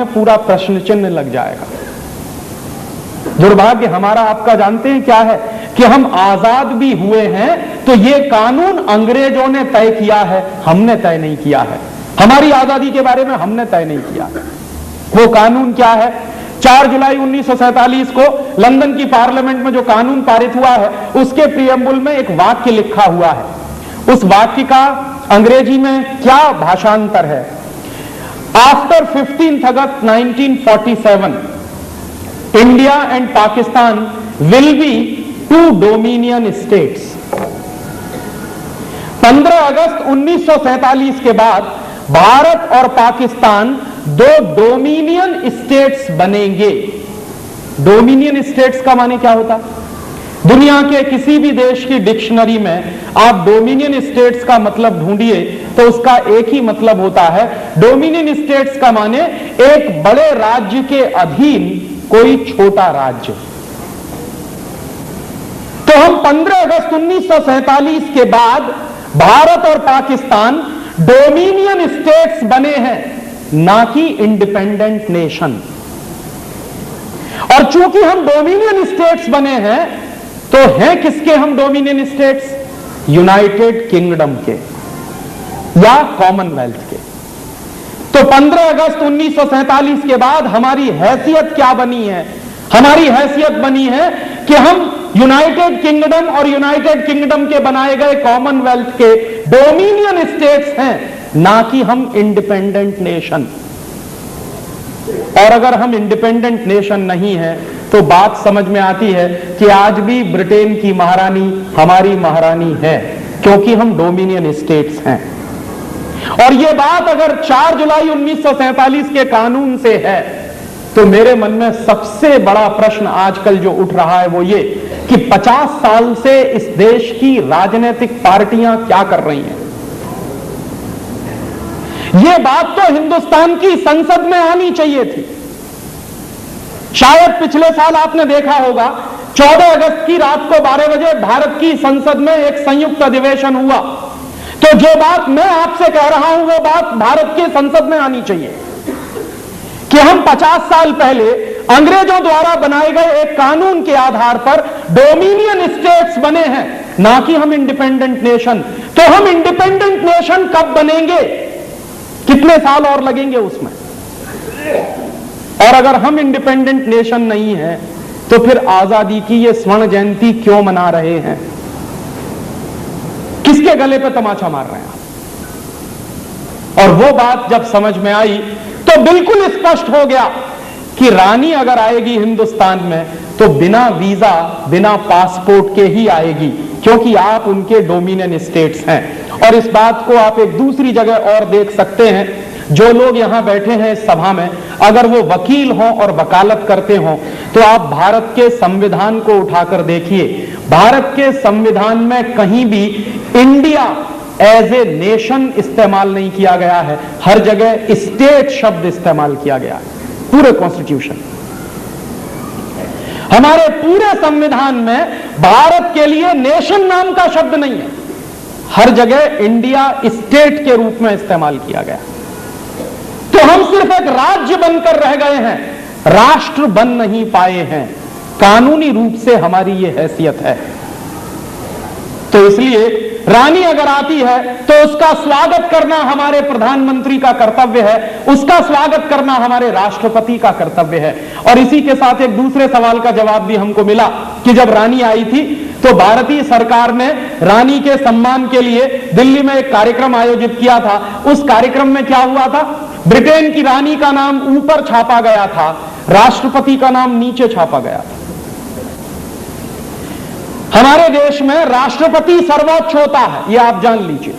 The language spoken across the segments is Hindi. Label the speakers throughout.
Speaker 1: पूरा प्रश्न चिन्ह लग जाएगा। दुर्भाग्य हमारा आपका जानते हैं क्या है कि हम आजाद भी हुए हैं तो ये कानून अंग्रेजों ने तय किया है, हमने तय नहीं किया है। हमारी आजादी के बारे में हमने तय नहीं किया है। वो कानून क्या है? 4 जुलाई 1947 को लंदन की पार्लियामेंट में जो कानून पारित हुआ है उसके प्रियम्बुल में एक वाक्य लिखा हुआ है। उस वाक्य का अंग्रेजी में क्या भाषांतर है? After 15 August 1947 India and Pakistan will be 2 dominion states. 15 अगस्त 1947 के बाद भारत और पाकिस्तान 2 डोमिनियन स्टेट्स बनेंगे। डोमिनियन स्टेट्स का माने क्या होता? दुनिया के किसी भी देश की डिक्शनरी में आप डोमिनियन स्टेट्स का मतलब ढूंढिए तो उसका एक ही मतलब होता है। डोमिनियन स्टेट्स का माने एक बड़े राज्य के अधीन कोई छोटा राज्य। तो हम 15 अगस्त 1947 के बाद भारत और पाकिस्तान डोमिनियन स्टेट्स बने हैं, ना कि इंडिपेंडेंट नेशन। और चूंकि हम डोमिनियन स्टेट्स बने हैं तो हैं किसके हम डोमिनियन स्टेट्स? यूनाइटेड किंगडम के या कॉमनवेल्थ के। तो 15 अगस्त 1947 के बाद हमारी हैसियत क्या बनी है? हमारी हैसियत बनी है कि हम यूनाइटेड किंगडम और यूनाइटेड किंगडम के बनाए गए कॉमनवेल्थ के डोमिनियन स्टेट्स हैं, ना कि हम इंडिपेंडेंट नेशन। और अगर हम इंडिपेंडेंट नेशन नहीं है तो बात समझ में आती है कि आज भी ब्रिटेन की महारानी हमारी महारानी है, क्योंकि हम डोमिनियन स्टेट्स हैं। और यह बात अगर 4 जुलाई 1947 के कानून से है तो मेरे मन में सबसे बड़ा प्रश्न आजकल जो उठ रहा है वो ये कि 50 साल से इस देश की राजनीतिक पार्टियां क्या कर रही हैं। यह बात तो हिंदुस्तान की संसद में आनी चाहिए थी। शायद पिछले साल आपने देखा होगा 14 अगस्त की रात को 12 बजे भारत की संसद में एक संयुक्त अधिवेशन हुआ। तो जो बात मैं आपसे कह रहा हूं वो बात भारत की संसद में आनी चाहिए कि हम 50 साल पहले अंग्रेजों द्वारा बनाए गए एक कानून के आधार पर डोमिनियन स्टेट्स बने हैं, ना कि हम इंडिपेंडेंट नेशन। तो हम इंडिपेंडेंट नेशन कब बनेंगे? कितने साल और लगेंगे उसमें? और अगर हम इंडिपेंडेंट नेशन नहीं है तो फिर आजादी की ये स्वर्ण जयंती क्यों मना रहे हैं? किसके गले पे तमाचा मार रहे हैं आप? और वो बात जब समझ में आई तो बिल्कुल स्पष्ट हो गया कि रानी अगर आएगी हिंदुस्तान में तो बिना वीजा बिना पासपोर्ट के ही आएगी, क्योंकि आप उनके डोमिनियन स्टेट्स हैं। और इस बात को आप एक दूसरी जगह और देख सकते हैं। जो लोग यहां बैठे हैं इस सभा में, अगर वो वकील हों और वकालत करते हों तो आप भारत के संविधान को उठाकर देखिए। भारत के संविधान में कहीं भी इंडिया एज ए नेशन इस्तेमाल नहीं किया गया है, हर जगह स्टेट शब्द इस्तेमाल किया गया है। पूरे कॉन्स्टिट्यूशन, हमारे पूरे संविधान में भारत के लिए नेशन नाम का शब्द नहीं है, हर जगह इंडिया स्टेट के रूप में इस्तेमाल किया गया। तो हम सिर्फ एक राज्य बनकर रह गए हैं, राष्ट्र बन नहीं पाए हैं। कानूनी रूप से हमारी यह हैसियत है। तो इसलिए रानी अगर आती है तो उसका स्वागत करना हमारे प्रधानमंत्री का कर्तव्य है, उसका स्वागत करना हमारे राष्ट्रपति का कर्तव्य है। और इसी के साथ एक दूसरे सवाल का जवाब भी हमको मिला कि जब रानी आई थी तो भारतीय सरकार ने रानी के सम्मान के लिए दिल्ली में एक कार्यक्रम आयोजित किया था। उस कार्यक्रम में क्या हुआ था? ब्रिटेन की रानी का नाम ऊपर छापा गया था, राष्ट्रपति का नाम नीचे छापा गया था। हमारे देश में राष्ट्रपति सर्वोच्च होता है, यह आप जान लीजिए।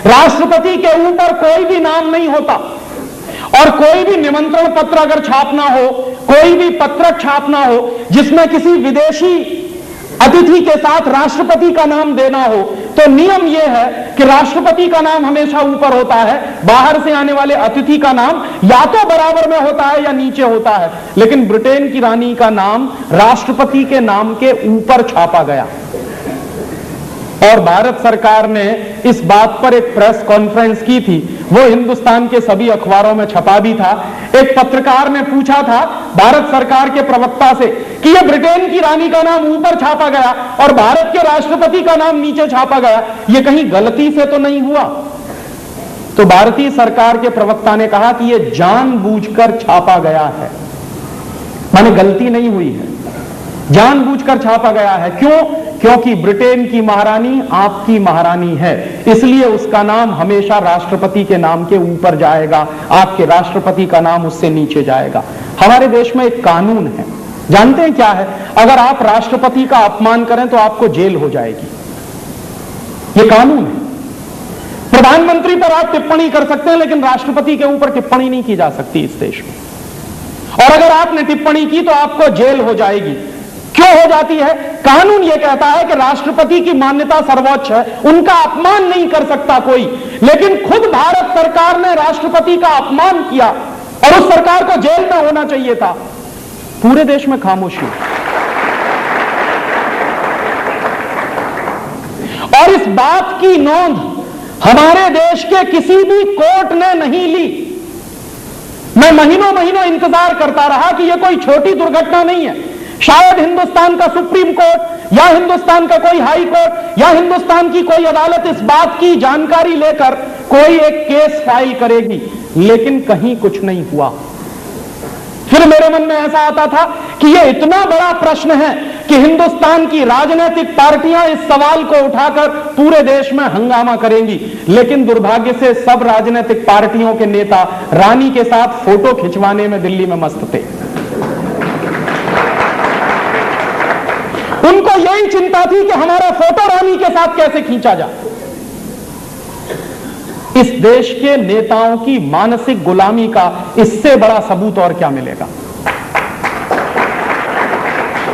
Speaker 1: राष्ट्रपति के ऊपर कोई भी नाम नहीं होता। और कोई भी निमंत्रण पत्र अगर छापना हो, कोई भी पत्रक छापना हो जिसमें किसी विदेशी अतिथि के साथ राष्ट्रपति का नाम देना हो, तो नियम यह है कि राष्ट्रपति का नाम हमेशा ऊपर होता है, बाहर से आने वाले अतिथि का नाम या तो बराबर में होता है या नीचे होता है। लेकिन ब्रिटेन की रानी का नाम राष्ट्रपति के नाम के ऊपर छापा गया। और भारत सरकार ने इस बात पर एक प्रेस कॉन्फ्रेंस की थी वो हिंदुस्तान के सभी अखबारों में छपा भी था। एक पत्रकार ने पूछा था भारत सरकार के प्रवक्ता से कि ये ब्रिटेन की रानी का नाम ऊपर छापा गया और भारत के राष्ट्रपति का नाम नीचे छापा गया, ये कहीं गलती से तो नहीं हुआ? तो भारतीय सरकार के प्रवक्ता ने कहा कि यह जानबूझकर छापा गया है, माने गलती नहीं हुई है, जानबूझकर छापा गया है। क्यों? क्योंकि ब्रिटेन की महारानी आपकी महारानी है, इसलिए उसका नाम हमेशा राष्ट्रपति के नाम के ऊपर जाएगा, आपके राष्ट्रपति का नाम उससे नीचे जाएगा। हमारे देश में एक कानून है, जानते हैं क्या है? अगर आप राष्ट्रपति का अपमान करें तो आपको जेल हो जाएगी, यह कानून है। प्रधानमंत्री पर आप टिप्पणी कर सकते हैं, लेकिन राष्ट्रपति के ऊपर टिप्पणी नहीं की जा सकती इस देश में। और अगर आपने टिप्पणी की तो आपको जेल हो जाएगी। क्यों हो जाती है? कानून यह कहता है कि राष्ट्रपति की मान्यता सर्वोच्च है, उनका अपमान नहीं कर सकता कोई। लेकिन खुद भारत सरकार ने राष्ट्रपति का अपमान किया और उस सरकार को जेल में होना चाहिए था। पूरे देश में खामोशी, और इस बात की नोंद हमारे देश के किसी भी कोर्ट ने नहीं ली। मैं महीनों महीनों इंतजार करता रहा कि यह कोई छोटी दुर्घटना नहीं है। शायद हिंदुस्तान का सुप्रीम कोर्ट या हिंदुस्तान का कोई हाई कोर्ट या हिंदुस्तान की कोई अदालत इस बात की जानकारी लेकर कोई एक केस फाइल करेगी, लेकिन कहीं कुछ नहीं हुआ। फिर मेरे मन में ऐसा आता था कि यह इतना बड़ा प्रश्न है कि हिंदुस्तान की राजनीतिक पार्टियां इस सवाल को उठाकर पूरे देश में हंगामा करेंगी, लेकिन दुर्भाग्य से सब राजनीतिक पार्टियों के नेता रानी के साथ फोटो खिंचवाने में दिल्ली में मस्त थे। उनको यही चिंता थी कि हमारा फोटो रानी के साथ कैसे खींचा जाए। इस देश के नेताओं की मानसिक गुलामी का इससे बड़ा सबूत और क्या मिलेगा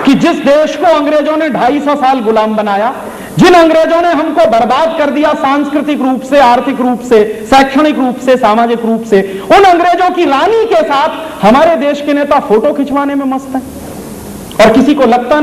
Speaker 1: कि जिस देश को अंग्रेजों ने 250 साल गुलाम बनाया, जिन अंग्रेजों ने हमको बर्बाद कर दिया सांस्कृतिक रूप से, आर्थिक रूप से, शैक्षणिक रूप से, सामाजिक रूप से, उन अंग्रेजों की रानी के साथ हमारे देश के नेता फोटो खिंचवाने में मस्त हैं और किसी को लगता